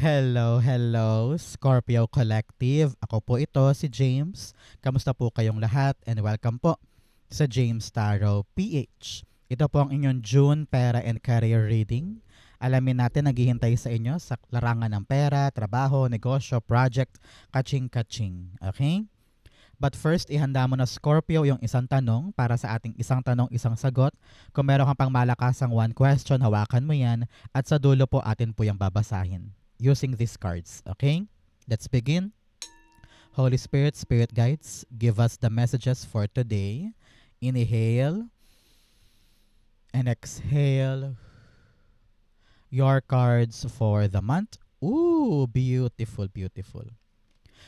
Hello, hello, Scorpio Collective. Ako po ito, si James. Kamusta po kayong lahat and welcome po sa James Tarot PH. Ito po ang inyong June Pera and Career Reading. Alamin natin naghihintay sa inyo sa larangan ng pera, trabaho, negosyo, project, kaching-kaching. Okay? But first, ihanda mo na Scorpio yung isang tanong para sa ating isang tanong, isang sagot. Kung meron kang pang malakasang one question, hawakan mo yan at sa dulo po atin po yung babasahin using these cards. Okay? Let's begin. Holy Spirit, Spirit Guides, give us the messages for today. Inhale and exhale your cards for the month. Ooh, beautiful, beautiful.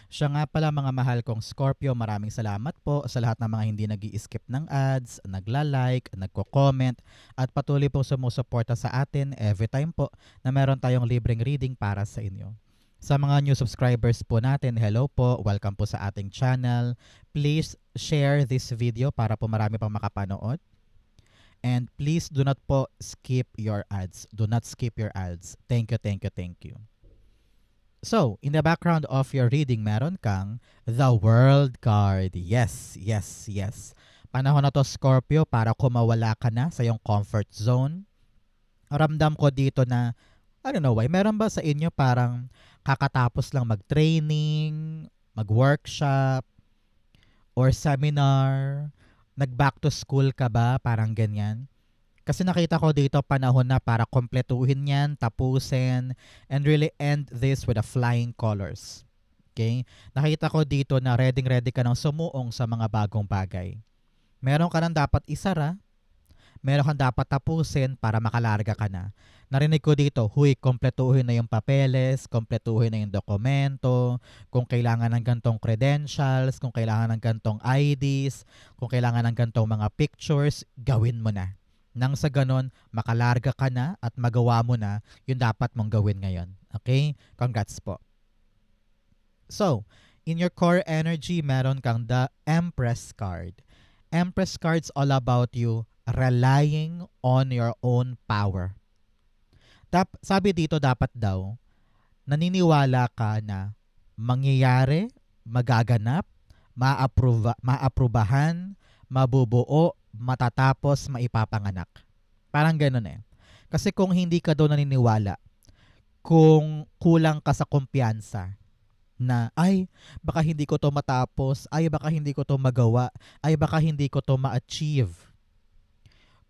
Siya nga pala mga mahal kong Scorpio, maraming salamat po sa lahat ng mga hindi nag-i-skip ng ads, nagla-like, nagko-comment, at patuloy po sumusuporta sa atin every time po na meron tayong libreng reading para sa inyo. Sa mga new subscribers po natin, hello po, welcome po sa ating channel. Please share this video para po marami pang makapanood. And please do not po skip your ads. Do not skip your ads. Thank you, thank you, thank you. So, in the background of your reading, meron kang the World card. Yes, yes, yes. Panahon na to, Scorpio, para kumawala ka na sa iyong comfort zone. Ramdam ko dito na, I don't know why, meron ba sa inyo parang kakatapos lang mag-training, mag-workshop, or seminar, nag-back to school ka ba, parang ganyan? Kasi nakita ko dito panahon na para kompletuhin yan, tapusin, and really end this with a flying colors. Okay? Nakita ko dito na ready ka ng sumuong sa mga bagong bagay. Meron ka nang dapat isara, meron kang dapat tapusin para makalarga ka na. Narinig ko dito, huy, kompletuhin na yung papeles, kompletuhin na yung dokumento, kung kailangan ng gantong credentials, kung kailangan ng gantong IDs, kung kailangan ng gantong mga pictures, gawin mo na. Nang sa ganon, makalarga ka na at magawa mo na yung dapat mong gawin ngayon. Okay? Congrats po. So, in your core energy, meron kang the Empress card. Empress card's all about you relying on your own power. Sabi dito dapat daw, naniniwala ka na mangyayari, magaganap, maaprubahan, mabubuo, matatapos, maipapanganak. Parang ganun eh. Kasi kung hindi ka daw naniniwala, kung kulang ka sa kumpiyansa, na ay, baka hindi ko to matapos, ay, baka hindi ko to magawa, ay, baka hindi ko to ma-achieve.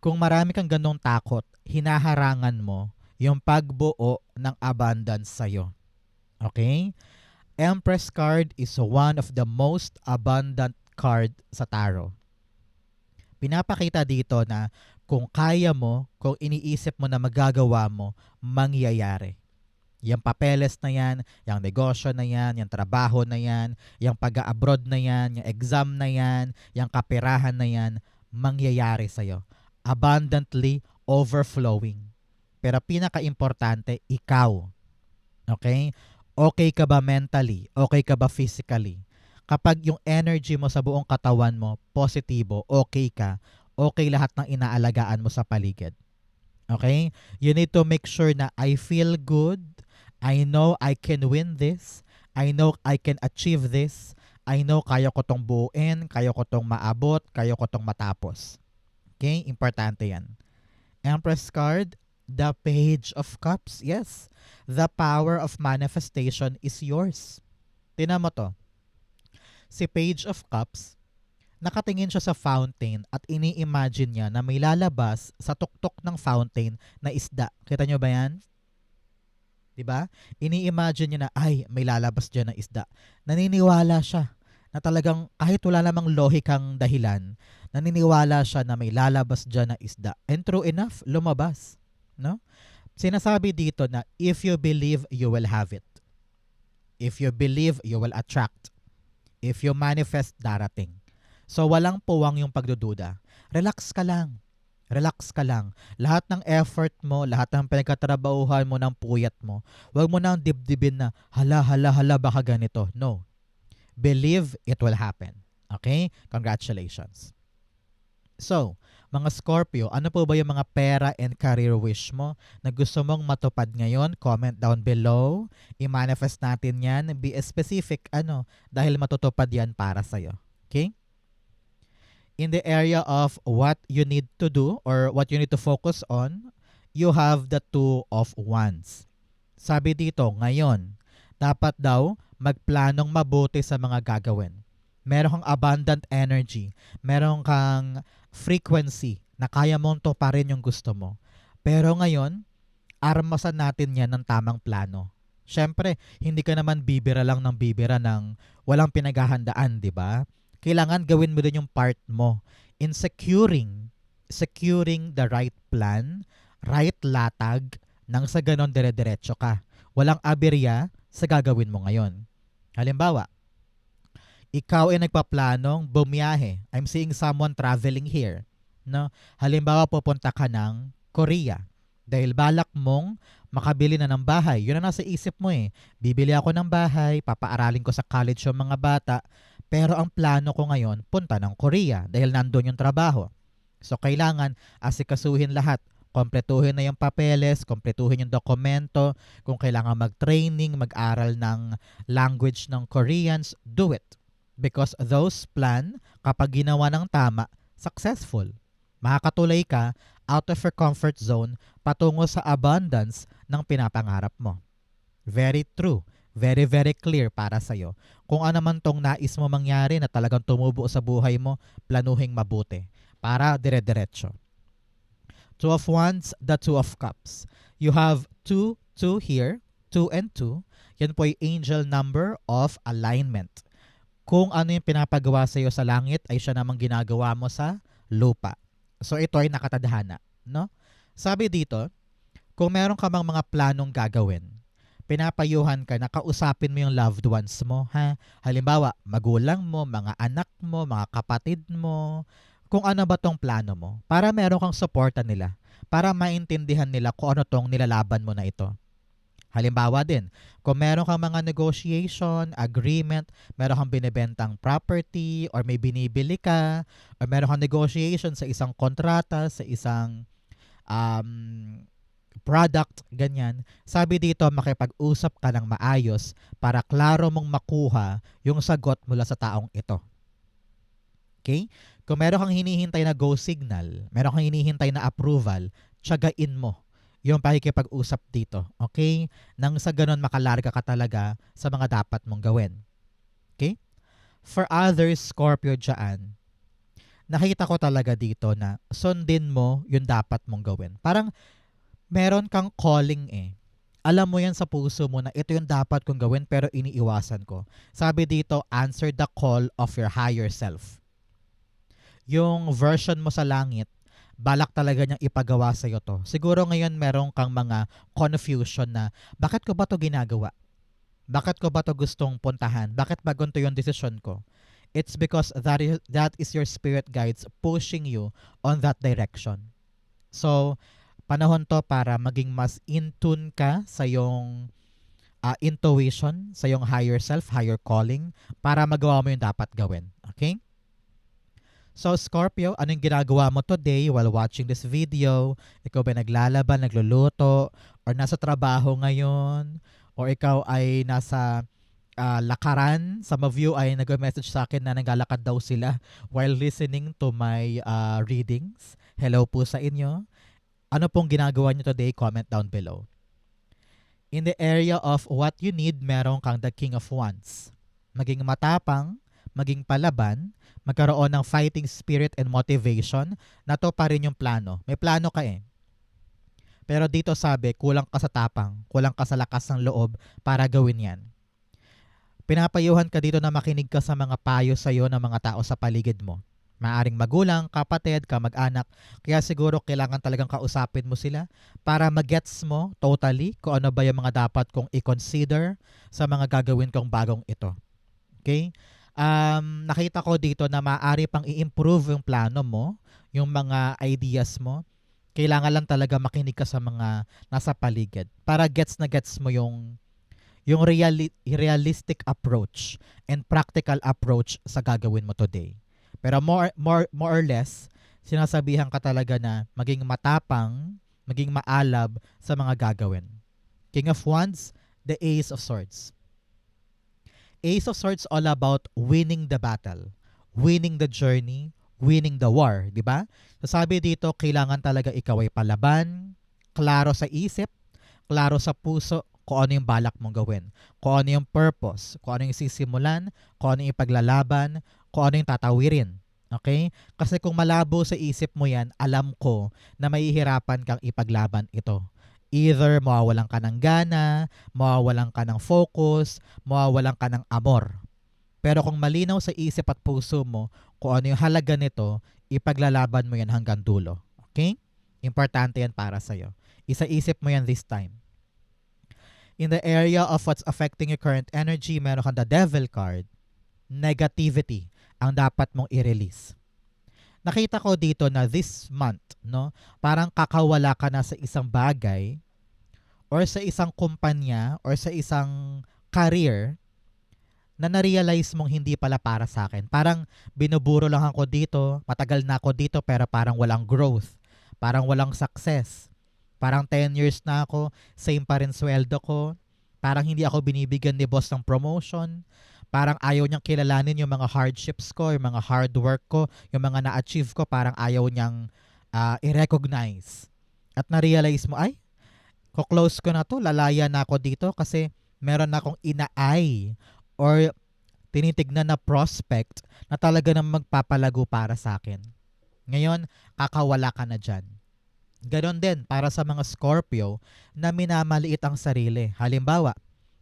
Kung marami kang ganong takot, hinaharangan mo yung pagbuo ng abundance sa'yo. Okay? Empress card is one of the most abundant card sa tarot. Pinapakita dito na kung kaya mo, kung iniisip mo na magagawa mo, mangyayari. Yung papeles na yan, yung negosyo na yan, yung trabaho na yan, yung pag-abroad na yan, yung exam na yan, yung kaperahan na yan, mangyayari sa'yo. Abundantly overflowing. Pero pinaka-importante, ikaw. Okay? Okay ka ba mentally? Okay ka ba physically? Kapag yung energy mo sa buong katawan mo, positibo, okay ka, okay lahat ng inaalagaan mo sa paligid. Okay? You need to make sure na I feel good, I know I can win this, I know I can achieve this, I know kaya ko tong buuin, kaya ko tong maabot, kaya ko tong matapos. Okay? Importante yan. Empress card, the Page of Cups. Yes, the power of manifestation is yours. Tingnan mo to. Si Page of Cups, nakatingin siya sa fountain at ini-imagine niya na may lalabas sa tuktok ng fountain na isda. Kita nyo ba yan? Diba? Ini-imagine niya na, ay, may lalabas dyan na isda. Naniniwala siya na talagang kahit wala namang lohikang dahilan, naniniwala siya na may lalabas dyan na isda. And true enough, lumabas. No? Sinasabi dito na, if you believe, you will have it. If you believe, you will attract. If you manifest, darating. So, walang puwang yung pagdududa. Relax ka lang. Relax ka lang. Lahat ng effort mo, lahat ng pinagkatrabahuhan mo, ng puyat mo, huwag mo nang dibdibin na, hala, baka ganito. No. Believe it will happen. Okay? Congratulations. So, Mga Scorpio, ano po ba yung mga pera and career wish mo na gusto mong matupad ngayon? Comment down below. I-manifest natin yan. Be specific, dahil matutupad yan para sa'yo. Okay? In the area of what you need to do or what you need to focus on, you have the Two of Wands. Sabi dito, ngayon, dapat daw magplanong mabuti sa mga gagawin. Meron kang abundant energy. Meron kang frequency na kaya mong tuparin yung gusto mo. Pero ngayon, armasan natin yan ng tamang plano. Siyempre, hindi ka naman bibira lang ng bibira ng walang pinaghahandaan, di ba? Kailangan gawin mo din yung part mo in securing the right plan, right latag, nang sa ganon dire-diretso ka. Walang aberya sa gagawin mo ngayon. Halimbawa, ikaw ay nagpaplanong bumiyahe. I'm seeing someone traveling here. No? Halimbawa, pupunta ka ng Korea. Dahil balak mong makabili na ng bahay. Yun ang nasa isip mo eh. Bibili ako ng bahay, papaaralin ko sa college yung mga bata. Pero ang plano ko ngayon, punta ng Korea dahil nandun yung trabaho. So, kailangan asikasuhin lahat. Kompletuhin na yung papeles, kompletuhin yung dokumento. Kung kailangan mag-training, mag-aral ng language ng Koreans, do it. Because those plan, kapag ginawa ng tama, successful. Makakatulay ka out of your comfort zone patungo sa abundance ng pinapangarap mo. Very true. Very, very clear para sa'yo. Kung ano man tong nais mo mangyari na talagang tumubo sa buhay mo, planuhing mabuti para dire-diretso. Two of Wands, the Two of Cups. You have 2 here, 2 and 2. Yan po ay angel number of alignment. Kung ano yung pinapagawa sa iyo sa langit ay siya namang ginagawa mo sa lupa. So ito ay nakatadhana, no? Sabi dito, kung meron ka mang mga planong gagawin, pinapayuhan ka na kausapin mo yung loved ones mo, ha? Halimbawa, magulang mo, mga anak mo, mga kapatid mo, kung ano ba tong plano mo, para meron kang suporta nila, para maintindihan nila kung ano tong nilalaban mo na ito. Halimbawa din, kung meron kang mga negotiation, agreement, meron kang binibentang property, or may binibili ka, or meron kang negotiation sa isang kontrata, sa isang product, ganyan. Sabi dito, makipag-usap ka ng maayos para klaro mong makuha yung sagot mula sa taong ito. Okay? Kung meron kang hinihintay na go signal, meron kang hinihintay na approval, tiyagain mo yung pakikipag-usap dito. Okay? Nang sa ganun makalarga ka talaga sa mga dapat mong gawin. Okay? For others, Scorpio dyan, nakita ko talaga dito na sundin mo yung dapat mong gawin. Parang meron kang calling eh. Alam mo yan sa puso mo na ito yung dapat kong gawin pero iniiwasan ko. Sabi dito, answer the call of your higher self. Yung version mo sa langit, balak talaga niyang ipagawa sa iyo to. Siguro ngayon meron kang mga confusion na bakit ko ba to ginagawa? Bakit ko ba to gustong puntahan? Bakit ba ganito yung decision ko? It's because that is your spirit guides pushing you on that direction. So, panahon to para maging mas in tune ka sa yung intuition, sa yung higher self, higher calling, para magawa mo yung dapat gawin. Okay? So, Scorpio, anong ginagawa mo today while watching this video? Ikaw ba naglalaban, nagluluto, or nasa trabaho ngayon? Or ikaw ay nasa lakaran? Some of you ay nag-message sa akin na naglalakad daw sila while listening to my readings. Hello po sa inyo. Ano pong ginagawa niyo today? Comment down below. In the area of what you need, meron kang the King of Wands. Maging matapang, maging palaban, magkaroon ng fighting spirit and motivation, na to pa rin yung plano. May plano ka eh. Pero dito sabi, kulang ka sa tapang, kulang ka sa lakas ng loob para gawin yan. Pinapayuhan ka dito na makinig ka sa mga payo sa iyo ng mga tao sa paligid mo. Maaring magulang, kapatid, kamag-anak, kaya siguro kailangan talagang kausapin mo sila para magets mo totally kung ano ba yung mga dapat kong i-consider sa mga gagawin kong bagong ito. Okay? Nakita ko dito na maaari pang i-improve yung plano mo, yung mga ideas mo. Kailangan lang talaga makinig ka sa mga nasa paligid para gets mo yung realistic approach and practical approach sa gagawin mo today. Pero more or less, Sinasabihan ka talaga na maging matapang, maging maalab sa mga gagawin. King of Wands, the Ace of Swords. Ace of Swords all about winning the battle, winning the journey, winning the war, di ba? So sabi dito, kailangan talaga ikaw ay palaban, klaro sa isip, klaro sa puso, kung ano yung balak mong gawin, kung ano yung purpose, kung ano yung sisimulan, kung ano yung ipaglalaban, kung ano yung tatawirin. Okay? Kasi kung malabo sa isip mo yan, alam ko na mahihirapan kang ipaglaban ito. Either mawawalan ka ng gana, mawawalan ka ng focus, mawawalan ka ng amor. Pero kung malinaw sa isip at puso mo kung ano yung halaga nito, ipaglalaban mo yan hanggang dulo. Okay? Importante yan para sa'yo. Isa-isip mo yan this time. In the area of what's affecting your current energy, meron kang the Devil card. Negativity ang dapat mong i-release. Nakita ko dito na this month, no, parang kakawala ka na sa isang bagay or sa isang kumpanya or sa isang career na na-realize mong hindi pala para sa akin. Parang binuburo lang ako dito, matagal na ako dito pero parang walang growth, parang walang success. Parang 10 years na ako, same pa rin sweldo ko. Parang hindi ako binibigyan ni boss ng promotion. Parang ayaw niyang kilalanin yung mga hardships ko, yung mga hard work ko, yung mga na-achieve ko, parang ayaw niyang i-recognize. At na-realize mo, ay, ko-close ko na to, lalaya na ako dito kasi meron na akong ina-eye or tinitignan na prospect na talaga nang magpapalago para sa akin. Ngayon, kakawala ka na dyan. Ganon din para sa mga Scorpio na minamaliit ang sarili. Halimbawa,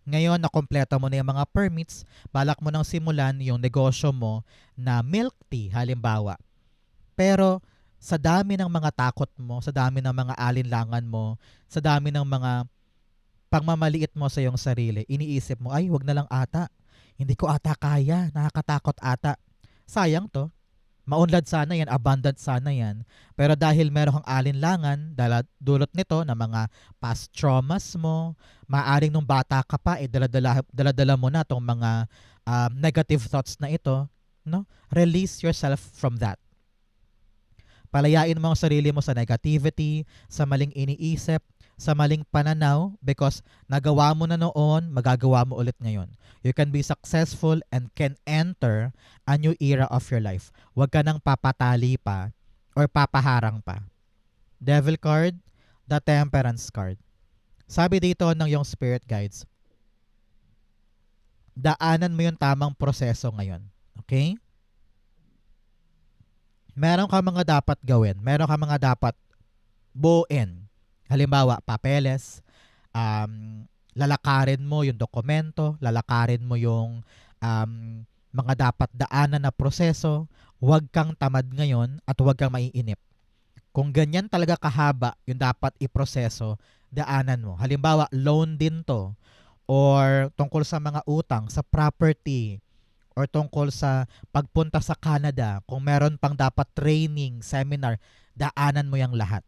ngayon nakompleto mo na yung mga permits, balak mo nang simulan yung negosyo mo na milk tea halimbawa. Pero sa dami ng mga takot mo, sa dami ng mga alinlangan mo, sa dami ng mga pagmamaliit mo sa iyong sarili, iniisip mo, ay wag na lang ata, hindi ko ata kaya, nakakatakot ata. Sayang to. Maunlad sana yan, abundant sana yan. Pero dahil meron kang alinlangan, dulot nito na mga past traumas mo, maaring nung bata ka pa, daladala mo na itong mga negative thoughts na ito. No? Release yourself from that. Palayain mo ang sarili mo sa negativity, sa maling iniisip, sa maling pananaw because nagawa mo na noon, magagawa mo ulit ngayon. You can be successful and can enter a new era of your life. Huwag ka nang papatali pa or papaharang pa. Devil card, the Temperance card. Sabi dito ng yung spirit guides, daanan mo yung tamang proseso ngayon. Okay? Meron ka mga dapat gawin. Meron ka mga dapat buuin. Halimbawa, papeles, lalakarin mo yung dokumento, lalakarin mo yung mga dapat daanan na proseso. Huwag kang tamad ngayon at huwag kang maiinip. Kung ganyan talaga kahaba yung dapat iproseso, daanan mo. Halimbawa, loan din to or tungkol sa mga utang, sa property, or tungkol sa pagpunta sa Canada, kung meron pang dapat training, seminar, daanan mo yung lahat.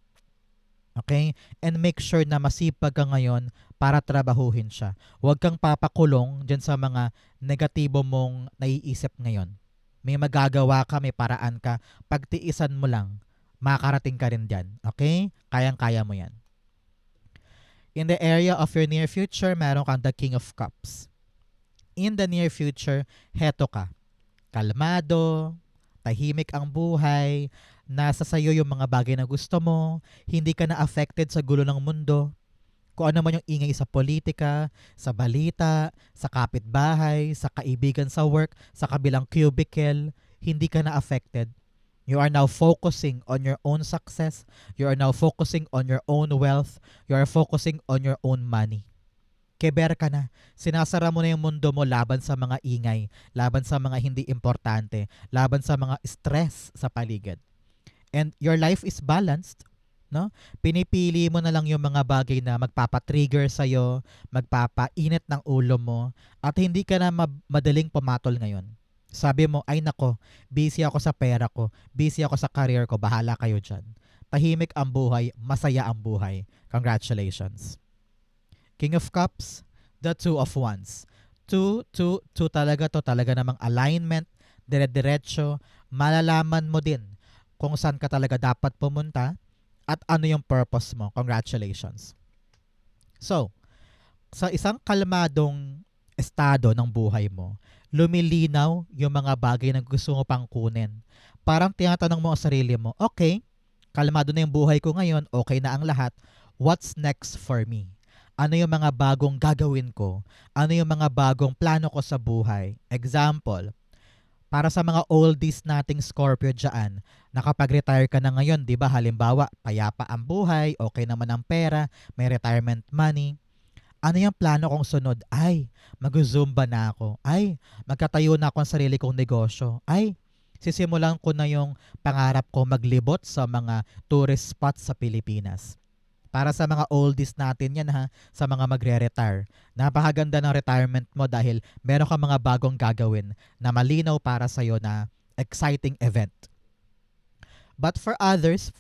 Okay? And make sure na masipag ka ngayon para trabahuhin siya. Huwag kang papakulong dyan sa mga negatibo mong naiisip ngayon. May magagawa ka, may paraan ka. Pagtiisan mo lang, makarating ka rin dyan. Okay? Kayang-kaya mo yan. In the area of your near future, meron kang the King of Cups. In the near future, heto ka. Kalmado, tahimik ang buhay, nasa sayo yung mga bagay na gusto mo, hindi ka na affected sa gulo ng mundo. Kung ano man yung ingay sa politika, sa balita, sa kapitbahay, sa kaibigan sa work, sa kabilang cubicle, hindi ka na affected. You are now focusing on your own success. You are now focusing on your own wealth. You are focusing on your own money. Keber ka na. Sinasara mo na yung mundo mo laban sa mga ingay, laban sa mga hindi importante, laban sa mga stress sa paligid. And your life is balanced, no? Pinipili mo na lang yung mga bagay na magpapa-trigger sa'yo, magpapainit ng ulo mo, at hindi ka na madaling pumatol ngayon. Sabi mo, ay nako, busy ako sa pera ko, busy ako sa career ko, bahala kayo dyan. Tahimik ang buhay, masaya ang buhay. Congratulations. King of Cups, the Two of Wands. Two talaga to, talaga namang alignment, dire-diretso, malalaman mo din kung saan ka talaga dapat pumunta at ano yung purpose mo. Congratulations. So, sa isang kalmadong estado ng buhay mo, lumilinaw yung mga bagay na gusto mo pang kunin. Parang tinatanong mo ang sarili mo, okay, kalmado na yung buhay ko ngayon, okay na ang lahat, what's next for me? Ano yung mga bagong gagawin ko? Ano yung mga bagong plano ko sa buhay? Example, para sa mga oldies nating Scorpio dyan, nakapag-retire ka na ngayon, di ba? Halimbawa, payapa ang buhay, okay naman ang pera, may retirement money. Ano yung plano kong sunod? Ay, mag-zumba na ako. Ay, magkatayo na ako ng sarili kong negosyo. Ay, sisimulan ko na yung pangarap ko maglibot sa mga tourist spots sa Pilipinas. Para sa mga oldies natin yan ha, sa mga magre-retire. Napakaganda ng retirement mo dahil meron ka mga bagong gagawin na malinaw para sa'yo na exciting event. But for others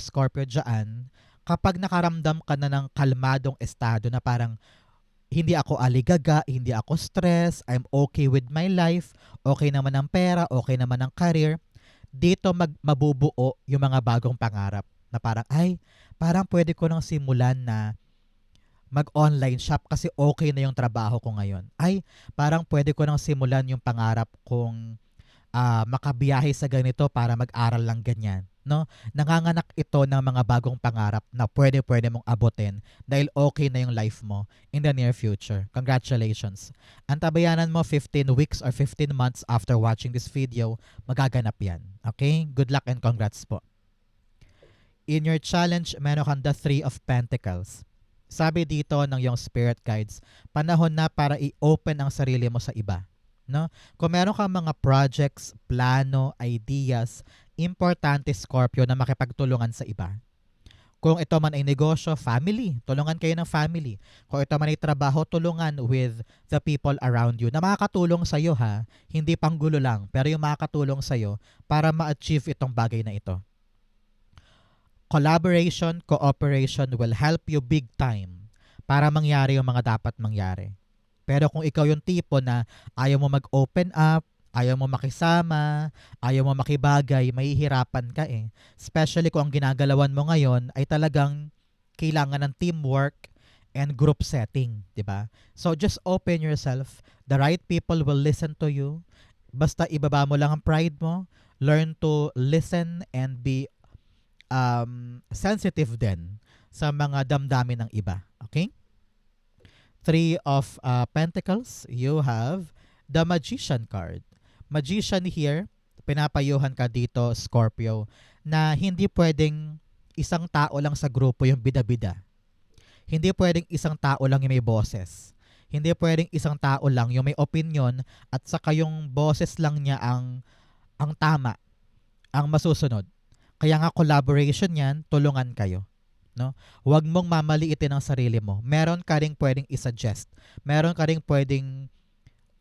Scorpio dyan, kapag nakaramdam ka na ng kalmadong estado na parang hindi ako aligaga, hindi ako stress, I'm okay with my life, okay naman ang pera, okay naman ang career, dito mabubuo yung mga bagong pangarap na parang, ay, parang pwede ko nang simulan na mag-online shop kasi okay na yung trabaho ko ngayon. Ay, parang pwede ko nang simulan yung pangarap kong makabiyahe sa ganito para mag-aral lang ganyan. No? Nanganganak ito ng mga bagong pangarap na pwede mong abutin dahil okay na yung life mo in the near future. Congratulations. Antabayanan mo 15 weeks or 15 months after watching this video, magaganap yan. Okay? Good luck and congrats po. In your challenge, meron kang the 3 of Pentacles. Sabi dito ng iyong spirit guides, panahon na para i-open ang sarili mo sa iba. No? Kung meron kang mga projects, plano, ideas, importante Scorpio na makipagtulungan sa iba. Kung ito man ay negosyo, family, tulungan kayo ng family. Kung ito man ay trabaho, tulungan with the people around you na makakatulong sa iyo ha, hindi panggulo lang, pero yung makakatulong sa iyo para ma-achieve itong bagay na ito. Collaboration, cooperation will help you big time para mangyari yung mga dapat mangyari. Pero kung ikaw yung tipo na ayaw mo mag-open up, ayaw mo makisama, ayaw mo makibagay, mahihirapan ka eh. Especially kung ang ginagalawan mo ngayon ay talagang kailangan ng teamwork and group setting, di ba? So just open yourself. The right people will listen to you. Basta ibaba mo lang ang pride mo. Learn to listen and be sensitive din sa mga damdamin ng iba. Okay? 3 of Pentacles, you have the Magician card. Magician here, pinapayuhan ka dito, Scorpio, na hindi pwedeng isang tao lang sa grupo yung bida-bida. Hindi pwedeng isang tao lang yung may boses. Hindi pwedeng isang tao lang yung may opinion at saka yung boses lang niya ang tama, ang masusunod. Kaya nga collaboration yan, tulungan kayo. No? Huwag mong mamaliitin ang sarili mo. Meron ka ring pwedeng isuggest. Meron ka ring pwedeng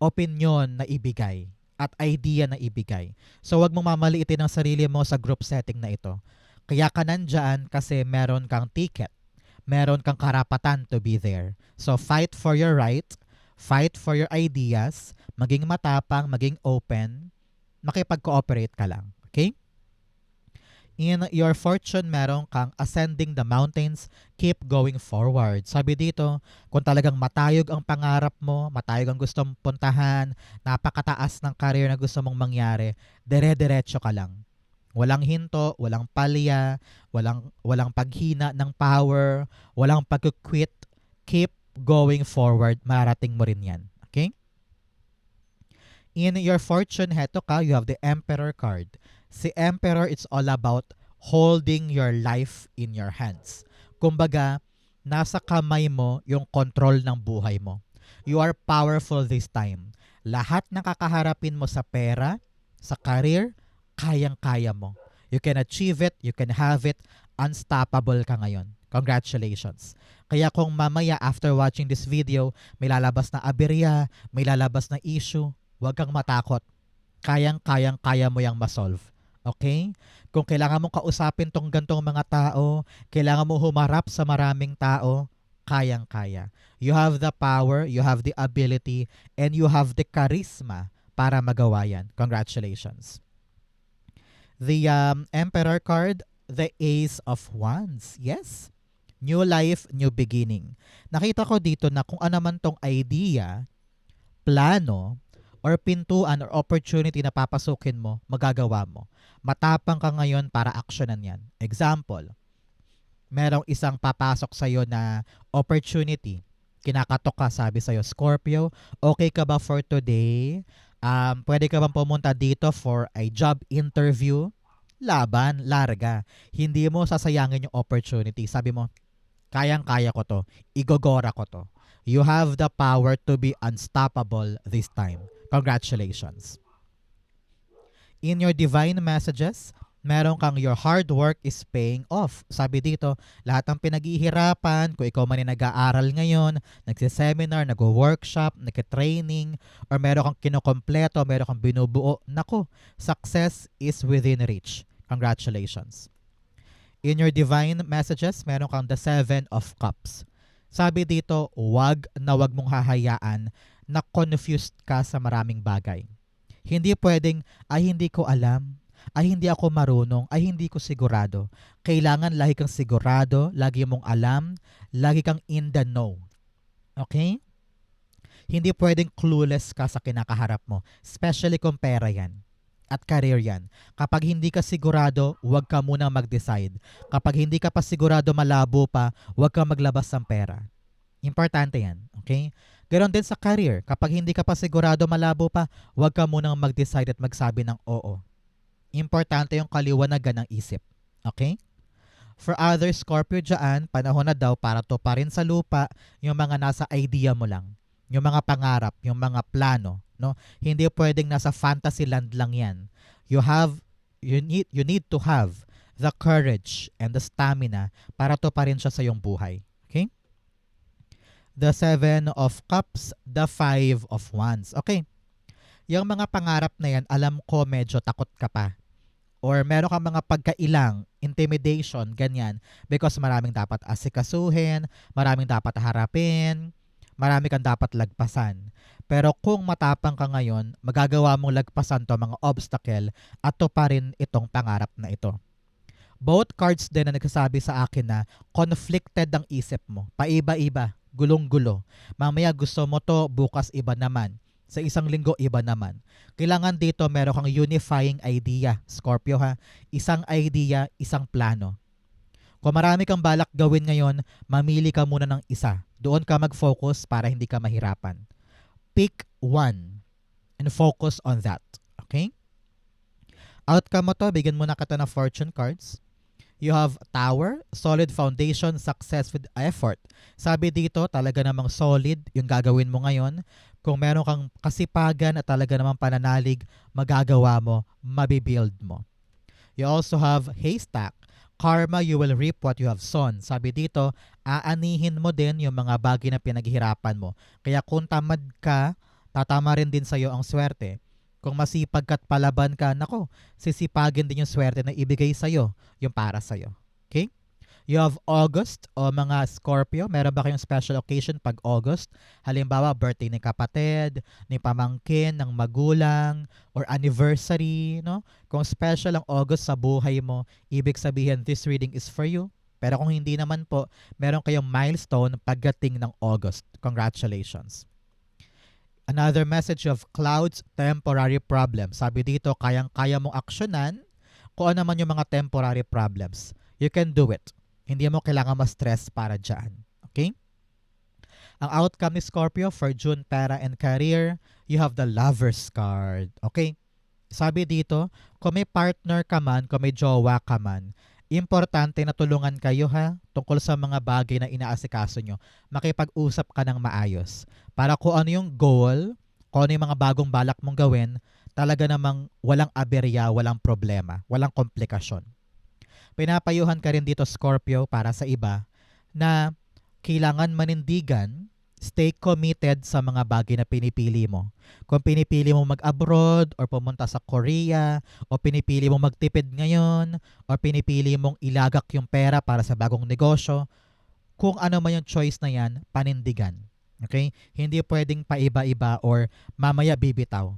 opinion na ibigay at idea na ibigay. So huwag mong mamaliitin ang sarili mo sa group setting na ito. Kaya ka nandyan kasi meron kang ticket. Meron kang karapatan to be there. So fight for your right. Fight for your ideas. Maging matapang, maging open. Makipag-cooperate ka lang. Okay? In your fortune, meron kang ascending the mountains, keep going forward. Sabi dito, kung talagang matayog ang pangarap mo, matayog ang gusto mong puntahan, napakataas ng career na gusto mong mangyari, dire-diretso ka lang. Walang hinto, walang palya, walang paghina ng power, walang pag-quit. Keep going forward, marating mo rin yan. Okay? In your fortune, heto ka, you have the Emperor card. Si Emperor, it's all about holding your life in your hands. Kumbaga, nasa kamay mo yung control ng buhay mo. You are powerful this time. Lahat ng kakaharapin mo sa pera, sa career, kayang-kaya mo. You can achieve it, you can have it, unstoppable ka ngayon. Congratulations. Kaya kung mamaya after watching this video, may lalabas na aberya, may lalabas na issue, huwag kang matakot. Kaya mo yang ma-solve. Okay? Kung kailangan mong kausapin tong gantong mga tao, kailangan mo humarap sa maraming tao, kayang-kaya. You have the power, you have the ability, and you have the charisma para magawa yan. Congratulations. The Emperor card, the Ace of Wands. Yes. New life, new beginning. Nakita ko dito na kung ano man tong idea, plano, or pintuan or opportunity na papasukin mo, magagawa mo. Matapang ka ngayon para aksyonan yan. Example, merong isang papasok sa'yo na opportunity. Kinakatok ka, sabi sa'yo, Scorpio, okay ka ba for today? Pwede ka bang pumunta dito for a job interview? Laban, larga. Hindi mo sasayangin yung opportunity. Sabi mo, kayang-kaya ko to. Igogora ko to. You have the power to be unstoppable this time. Congratulations. In your divine messages, meron kang your hard work is paying off. Sabi dito, lahat ng pinaghihirapan, kung ikaw man ay nag-aaral ngayon, nagsiseminar, nag-workshop, nag-training, or meron kang kinokompleto, meron kang binubuo, naku, success is within reach. Congratulations. In your divine messages, meron kang the 7 of Cups. Sabi dito, wag mong hahayaan na confused ka sa maraming bagay. Hindi pwedeng, ay hindi ko alam, ay hindi ako marunong, ay hindi ko sigurado. Kailangan lagi kang sigurado, lagi mong alam, lagi kang in the know. Okay? Hindi pwedeng clueless ka sa kinakaharap mo, especially kung pera yan at career yan. Kapag hindi ka sigurado, huwag ka munang mag-decide. Kapag hindi ka pa sigurado, malabo pa, huwag ka maglabas ng pera. Importante yan. Okay? Ganon din sa career. Kapag hindi ka pa sigurado, malabo pa, huwag ka munang mag-decide at magsabi ng oo. Importante yung kaliwanagan ng isip. Okay? For other Scorpio dyan, panahon na daw para to pa rin sa lupa yung mga nasa idea mo lang. Yung mga pangarap, yung mga plano. No? Hindi pwedeng nasa fantasy land lang yan. You need to have the courage and the stamina para to pa rin siya sa iyong buhay. Okay? The 7 of Cups, the 5 of Wands. Okay. Yung mga pangarap na yan, alam ko medyo takot ka pa. Or meron kang mga pagkailang, intimidation, ganyan. Because maraming dapat asikasuhin, maraming dapat harapin, marami kang dapat lagpasan. Pero kung matapang ka ngayon, magagawa mong lagpasan to mga obstacle at to pa rin itong pangarap na ito. Both cards din na nagsasabi sa akin na conflicted ang isip mo. Paiba-iba, gulong-gulo. Mamaya gusto mo to, bukas iba naman. Sa isang linggo, iba naman. Kailangan dito meron kang unifying idea, Scorpio ha. Isang idea, isang plano. Kung marami kang balak gawin ngayon, mamili ka muna ng isa. Doon ka mag-focus para hindi ka mahirapan. Pick one and focus on that. Okay? Outcome mo to, bigyan mo na kita ng fortune cards. You have Tower, solid foundation, success with effort. Sabi dito, talaga namang solid yung gagawin mo ngayon. Kung meron kang kasipagan at talaga namang pananalig, magagawa mo, mabibuild mo. You also have Haystack. Karma, you will reap what you have sown. Sabi dito, aanihin mo din yung mga bagay na pinaghihirapan mo. Kaya kung tamad ka, tatama rin din sa'yo ang swerte. Kung masipag ka't palaban ka, nako, sisipagin din yung swerte na ibigay sa'yo, yung para sa'yo. Okay? You have August o mga Scorpio. Meron ba kayong special occasion pag August? Halimbawa, birthday ng kapatid, ni pamangkin, ng magulang, or anniversary. No? Kung special ang August sa buhay mo, ibig sabihin this reading is for you. Pero kung hindi naman po, meron kayong milestone pagdating ng August. Congratulations. Another message of clouds, temporary problems. Sabi dito, kayang-kaya mong aksyonan kung ano man yung mga temporary problems. You can do it. Hindi mo kailangan ma-stress para dyan. Okay? Ang outcome ni Scorpio for June, pera and career, you have the Lovers card. Okay? Sabi dito, kung may partner ka man, kung may jowa ka man, importante na tulungan kayo ha tungkol sa mga bagay na inaasikaso nyo. Makipag-usap ka ng maayos. Para kung ano yung goal, kung ano yung mga bagong balak mong gawin, talaga namang walang aberya, walang problema, walang komplikasyon. Pinapayuhan ka rin dito, Scorpio, para sa iba na kailangan manindigan, stay committed sa mga bagay na pinipili mo. Kung pinipili mo mag-abroad or pumunta sa Korea o pinipili mo magtipid ngayon o pinipili mong ilagak yung pera para sa bagong negosyo, kung ano man yung choice na yan, panindigan. Okay? Hindi pwedeng paiba-iba or mamaya bibitaw.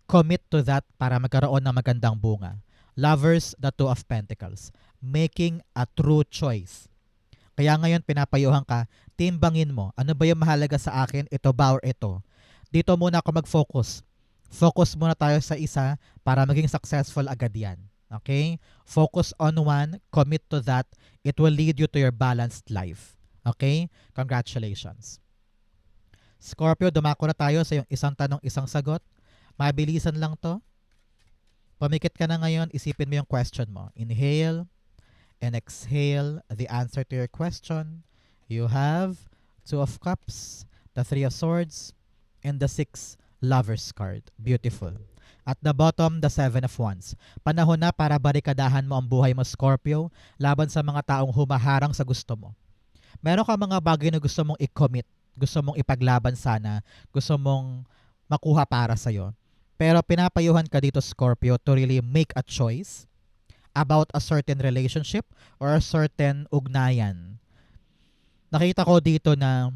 Commit to that para magkaroon ng magandang bunga. Lovers, the Two of Pentacles. Making a true choice. Kaya ngayon pinapayuhan ka, timbangin mo, ano ba yung mahalaga sa akin, ito ba or ito? Dito muna ako mag-focus. Focus muna tayo sa isa para maging successful agad yan. Okay? Focus on one, commit to that, it will lead you to your balanced life. Okay? Congratulations. Scorpio, dumako na tayo sa yung isang tanong, isang sagot. Mabilisan lang to. Pumikit ka na ngayon, isipin mo yung question mo. Inhale and exhale the answer to your question. You have Two of Cups, the Three of Swords, and the Six Lovers card. Beautiful. At the bottom, the Seven of Wands. Panahon na para barikadahan mo ang buhay mo, Scorpio, laban sa mga taong humaharang sa gusto mo. Meron ka mga bagay na gusto mong i-commit, gusto mong ipaglaban sana, gusto mong makuha para sa'yo. Pero pinapayuhan ka dito, Scorpio, to really make a choice about a certain relationship or a certain ugnayan. Nakita ko dito na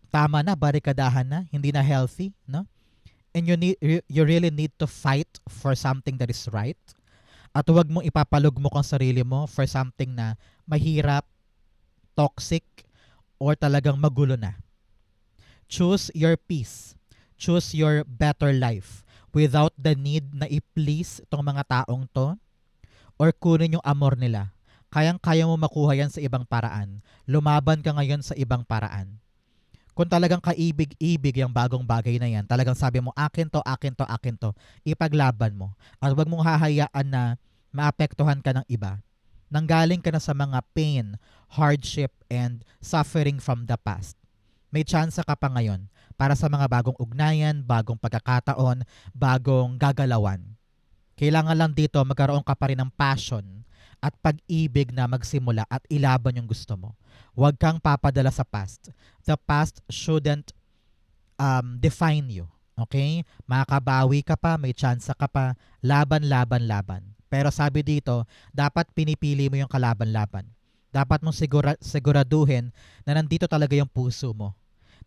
tama na, barikadahan na, hindi na healthy, no? And you really need to fight for something that is right. At huwag mong ipapalugmok ang sarili mo for something na mahirap, toxic, or talagang magulo na. Choose your peace. Choose your better life without the need na i-please itong mga taong to or kunin yung amor nila. Kayang-kaya mo makuha yan sa ibang paraan. Lumaban ka ngayon sa ibang paraan. Kung talagang kaibig-ibig yung bagong bagay na yan, talagang sabi mo, akin to, akin to, akin to, ipaglaban mo. At huwag mong hahayaan na maapektuhan ka ng iba. Nanggaling ka na sa mga pain, hardship, and suffering from the past. May tsansa ka pa ngayon para sa mga bagong ugnayan, bagong pagkakataon, bagong gagalawan. Kailangan lang dito magkaroon ka pa rin ng passion at pag-ibig na magsimula at ilaban yung gusto mo. Huwag kang papadala sa past. The past shouldn't define you. Okay? Makabawi ka pa, may tsansa ka pa, laban, laban, laban. Pero sabi dito, dapat pinipili mo yung kalaban-laban. Dapat mong siguraduhin na nandito talaga yung puso mo.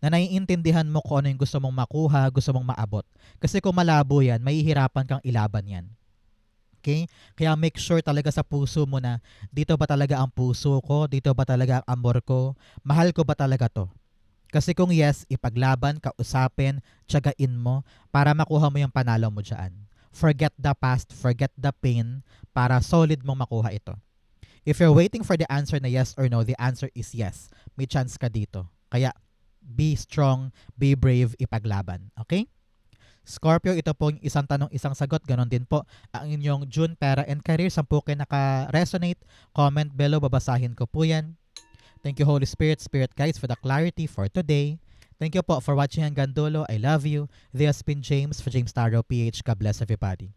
Na naiintindihan mo kung ano yung gusto mong makuha, gusto mong maabot. Kasi kung malabo yan, mahihirapan kang ilaban yan. Okay? Kaya make sure talaga sa puso mo na dito ba talaga ang puso ko? Dito ba talaga ang amor ko? Mahal ko ba talaga to? Kasi kung yes, ipaglaban, kausapin, tiyagain mo para makuha mo yung panalo mo dyan. Forget the past, forget the pain para solid mong makuha ito. If you're waiting for the answer na yes or no, the answer is yes. May chance ka dito. Kaya be strong, be brave, ipaglaban. Okay? Scorpio, ito po yung isang tanong, isang sagot. Ganon din po ang inyong June Pera and Career. 10 kayo naka-resonate. Comment below, babasahin ko po yan. Thank you, Holy Spirit, Spirit Guides, for the clarity for today. Thank you po for watching hanggang dulo. I love you. This has been James for James Taro PH. God bless everybody.